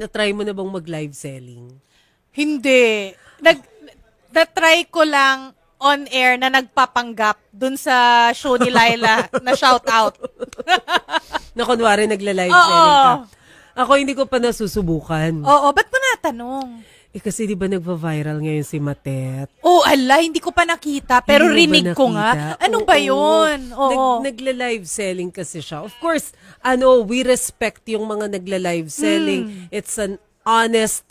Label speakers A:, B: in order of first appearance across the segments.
A: Na-try mo na bang mag-live selling?
B: Hindi. Na-try ko lang on air na nagpapanggap dun sa show ni Laila na shout out.
A: Na kunwari nagla-live selling ka. Ako hindi ko pa nasusubukan.
B: Oo, ba't mo natanong?
A: Kasi di ba nagva-viral ngayon si Matet?
B: Hindi ko pa nakita, pero rinig ko nga. Ano ba yun?
A: Nagla-live selling kasi siya. Of course, we respect yung mga nagla-live selling. It's an honest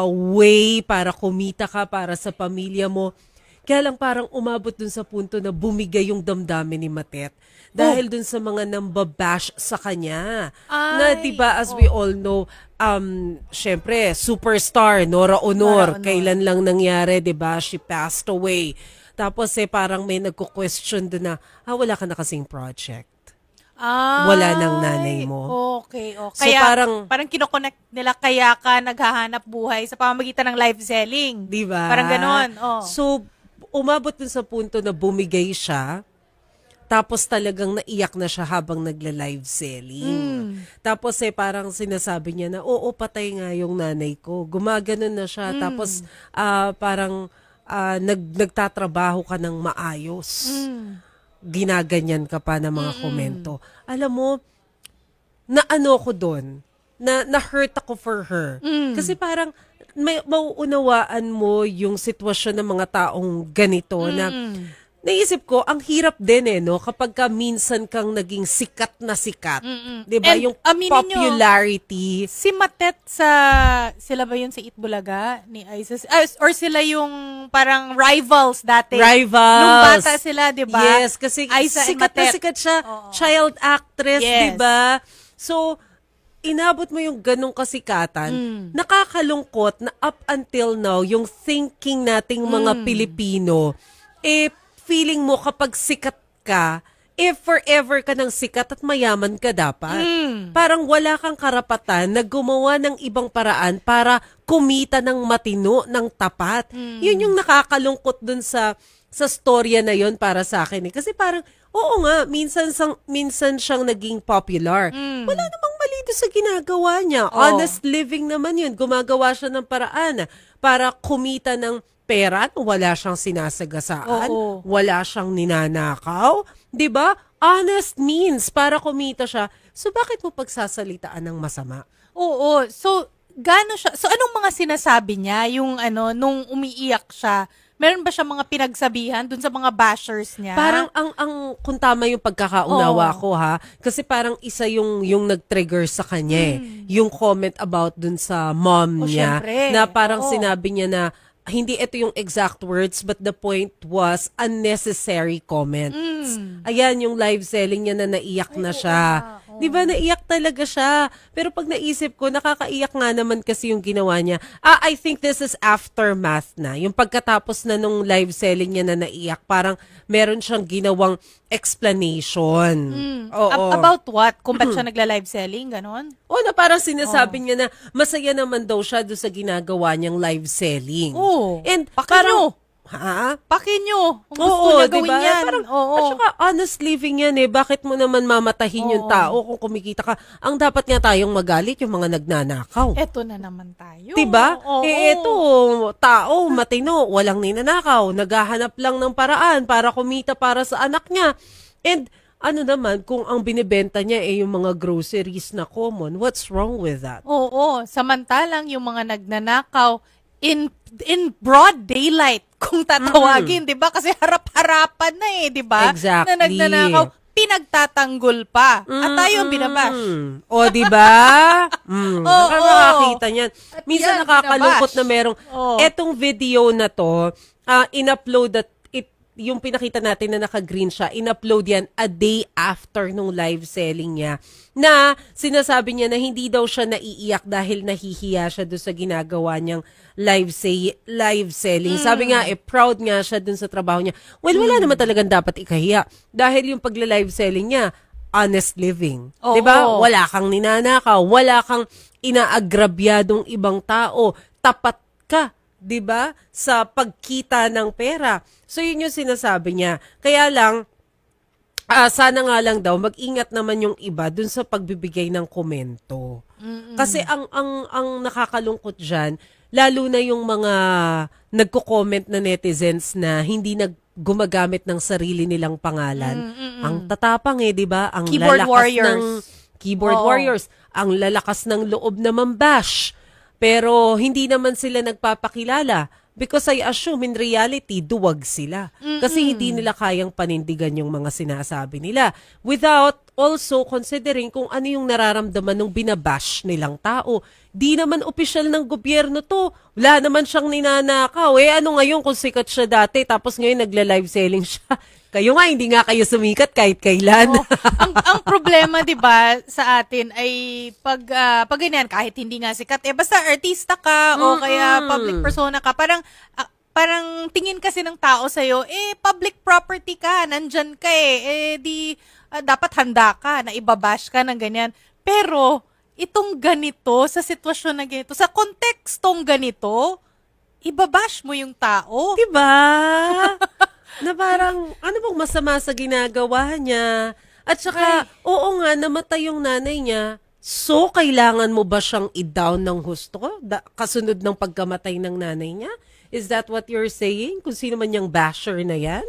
A: way para kumita ka, para sa pamilya mo. Kaya lang parang umabot dun sa punto na bumigay yung damdamin ni Matet. Dahil dun sa mga nambabash sa kanya. Na diba, as we all know, syempre, superstar, Nora Honor. Kailan lang nangyari, diba? She passed away. Tapos parang may nagko-question dun na, wala ka na kasing project. Wala nang nanay mo.
B: Okay.
A: So,
B: kaya parang kinoconnect nila kaya ka naghahanap buhay sa pamamagitan ng live selling.
A: Diba?
B: Parang ganon.
A: So, umabot dun sa punto na bumigay siya. Tapos talagang naiyak na siya habang nagla-live selling. Tapos parang sinasabi niya na, patay nga yung nanay ko. Gumaganon na siya. Tapos parang nagtatrabaho ka ng maayos. Ginaganyan ka pa ng mga komento. Alam mo, naano ko doon, na-hurt ako for her. Kasi parang mauunawaan mo yung sitwasyon ng mga taong ganito na naisip ko, ang hirap din no? Kapag minsan kang naging sikat na sikat. Diba? Yung popularity.
B: Si Matet sila ba yun sa Itbulaga? Ni Isis? Or sila yung parang rivals dati?
A: Rivals.
B: Nung bata sila, diba?
A: Yes, kasi sikat na sikat siya. Child actress, diba? So, inabot mo yung ganong kasikatan, nakakalungkot na up until now, yung thinking nating mga Pilipino, feeling mo kapag sikat ka, forever ka ng sikat at mayaman ka dapat. Parang wala kang karapatan na gumawa ng ibang paraan para kumita ng matino, ng tapat. Yun yung nakakalungkot dun sa storya na yon para sa akin. Kasi parang, oo nga, minsan siyang naging popular. Wala namang mali doon sa ginagawa niya. Honest living naman yun. Gumagawa siya ng paraan para kumita ng pera. Wala siyang sinasagasaan. Wala siyang ninanakaw. Diba? Honest means para kumita siya. So, bakit mo pagsasalitaan ng masama?
B: Oo. So, gano'n siya? So, anong mga sinasabi niya? Yung nung umiiyak siya, meron ba siya mga pinagsabihan dun sa mga bashers niya?
A: Parang kung tama yung pagkakaunawa ko kasi parang isa yung nag-trigger sa kanya yung comment about dun sa mom niya.
B: Syempre.
A: Na parang sinabi niya na hindi ito yung exact words but the point was unnecessary comments. Ayan yung live selling niya na naiyak na siya. Di ba, naiyak talaga siya. Pero pag naisip ko, nakakaiyak nga naman kasi yung ginawa niya. I think this is aftermath na. Yung pagkatapos na nung live selling niya na naiyak, parang meron siyang ginawang explanation.
B: About what? Kung ba't siya nagla-live selling, ganon?
A: Na parang sinasabi niya na masaya naman daw siya doon sa ginagawa niyang live selling. And parang,
B: Pakin nyo. Kung gusto niya gawin
A: diba?
B: yan.
A: At saka honest living yan Bakit mo naman mamatahin yung tao kung kumikita ka? Ang dapat nga tayong magalit yung mga nagnanakaw.
B: Eto na naman tayo.
A: Diba? Eto, tao, matino, walang ninanakaw. Naghahanap lang ng paraan para kumita para sa anak niya. And ano naman, kung ang binibenta niya yung mga groceries na common, what's wrong with that?
B: Samantalang yung mga nagnanakaw, in broad daylight, kung tatawagin, di ba? Kasi harap-harapan na di ba?
A: Exactly.
B: Na nagnanakaw, pinagtatanggol pa. At tayo ang binabash.
A: Di ba? Nakakakita niyan. Minsan nakakalungkot na merong, etong video na to, in-upload yung pinakita natin na naka-green siya, in-upload yan a day after nung live selling niya, na sinasabi niya na hindi daw siya naiiyak dahil nahihiya siya doon sa ginagawa niyang live selling. Sabi nga, proud nga siya doon sa trabaho niya. Well, wala naman talagang dapat ikahiya. Dahil yung pagla-live selling niya, honest living. Diba? Wala kang ninanakaw, wala kang inaagrabyadong ibang tao, tapat ka. 'Di ba? Sa pagkita ng pera. So yun yung sinasabi niya. Kaya lang sana nga lang daw mag-ingat naman yung iba dun sa pagbibigay ng komento. Kasi ang nakakalungkot diyan, lalo na yung mga nagko-comment na netizens na hindi gumagamit ng sarili nilang pangalan. Ang tatapang 'di ba? Ang
B: keyboard
A: lalakas
B: warriors.
A: ng keyboard warriors, ang lalakas ng loob na mambash. Pero hindi naman sila nagpapakilala. Because I assume in reality, duwag sila. Kasi hindi nila kayang panindigan yung mga sinasabi nila. Without also considering kung ano yung nararamdaman ng binabash nilang tao. Di naman opisyal ng gobyerno to. Wala naman siyang ninanakaw. Ano ngayon kung sikat siya dati, tapos ngayon nagla-live selling siya. Kayo nga, hindi nga kayo sumikat kahit kailan.
B: Ang problema, 'di ba, sa atin ay pag ganyan, kahit hindi nga sikat, basta artista ka o kaya public persona ka, parang tingin kasi ng tao sa iyo, public property ka, nandyan ka dapat handa ka na ibabash ka ng ganyan. Pero itong ganito, sa sitwasyon na ganito, sa kontekstong ganito, ibabash mo yung tao.
A: Diba? Na parang, ano bang masama sa ginagawa niya? At saka, oo nga, namatay yung nanay niya. So, kailangan mo ba siyang i-down ng husto? Kasunod ng pagkamatay ng nanay niya? Is that what you're saying? Kung sino man yung basher na yan?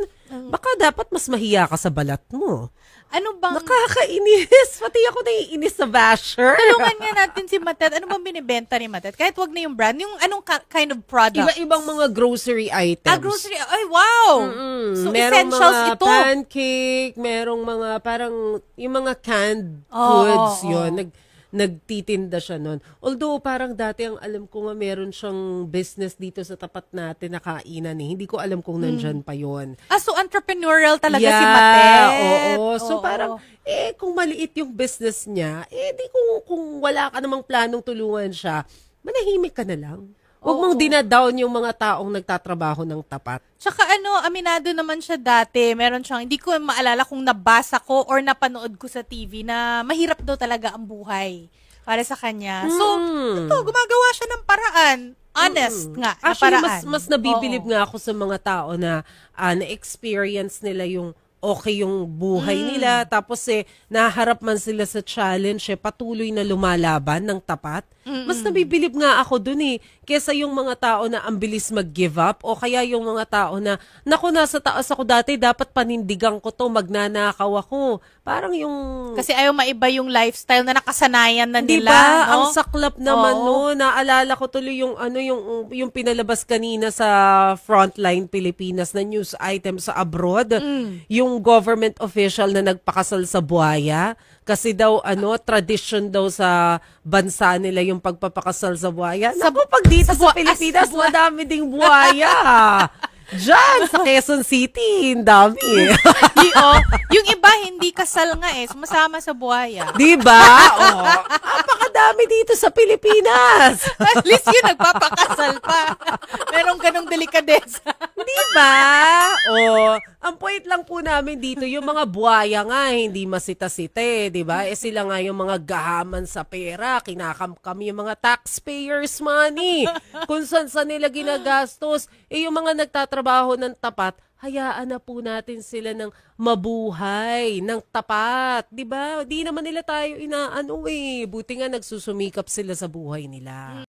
A: Baka dapat mas mahiya ka sa balat mo.
B: Ano bang...
A: Nakakainis. Pati ako naiinis sa basher.
B: Tulungan nga natin si Matet. Ano bang binibenta ni Matet? Kahit wag na yung brand. Yung anong kind of product?
A: Iba-ibang mga grocery items.
B: Grocery. Ay, wow! So,
A: merong
B: essentials
A: mga
B: ito.
A: pancake, merong mga parang, yung mga canned goods, yun. Nagtitinda siya nun. Although, parang dati ang alam ko nga meron siyang business dito sa tapat natin na kainan Hindi ko alam kung nandyan pa yun.
B: So entrepreneurial talaga si Matet.
A: Oo. So parang, kung maliit yung business niya, di kung wala ka namang planong tulungan siya, manahimik ka na lang. Huwag mong dinadown yung mga taong nagtatrabaho ng tapat.
B: Tsaka aminado naman siya dati. Meron siyang, hindi ko maalala kung nabasa ko or napanood ko sa TV na mahirap daw talaga ang buhay para sa kanya. So, ito, gumagawa siya ng paraan. Honest nga, na
A: Actually,
B: paraan.
A: mas nabibilib nga ako sa mga tao na na-experience nila yung okay yung buhay nila. Tapos naharap man sila sa challenge, patuloy na lumalaban ng tapat. Mas nabibilib nga ako dun kesa yung mga tao na ang bilis mag-give up o kaya yung mga tao na, naku, nasa taas ako dati, dapat panindigan ko to, magnanakaw ako. Parang yung...
B: Kasi ayaw maiba yung lifestyle na nakasanayan na nila.
A: Diba?
B: No?
A: Ang saklap naman, Naalala ko tuloy yung pinalabas kanina sa Frontline Pilipinas na news item sa abroad. Yung government official na nagpakasal sa buhaya. Kasi daw, tradition daw sa bansa nila yung pagpapakasal sa buhaya. Naku, pag dito sa Pilipinas, madami ding buhaya. Diyan, sa Quezon City, ang dami.
B: Yung iba, hindi kasal nga sumasama sa buhaya.
A: Diba? Napakadami dito sa Pilipinas.
B: At least yun, nagpapakasal pa. Merong ganong delikadesa.
A: Diba? Ang point lang po namin dito, yung mga buhaya nga, hindi masita-sita diba? Sila nga yung mga gahaman sa pera, kinakamkam yung mga taxpayers' money. Kung saan nila ginagastos, yung mga nagtatrabaho ng tapat, hayaan na po natin sila ng mabuhay, ng tapat. Diba? Di naman nila tayo buti nga nagsusumikap sila sa buhay nila.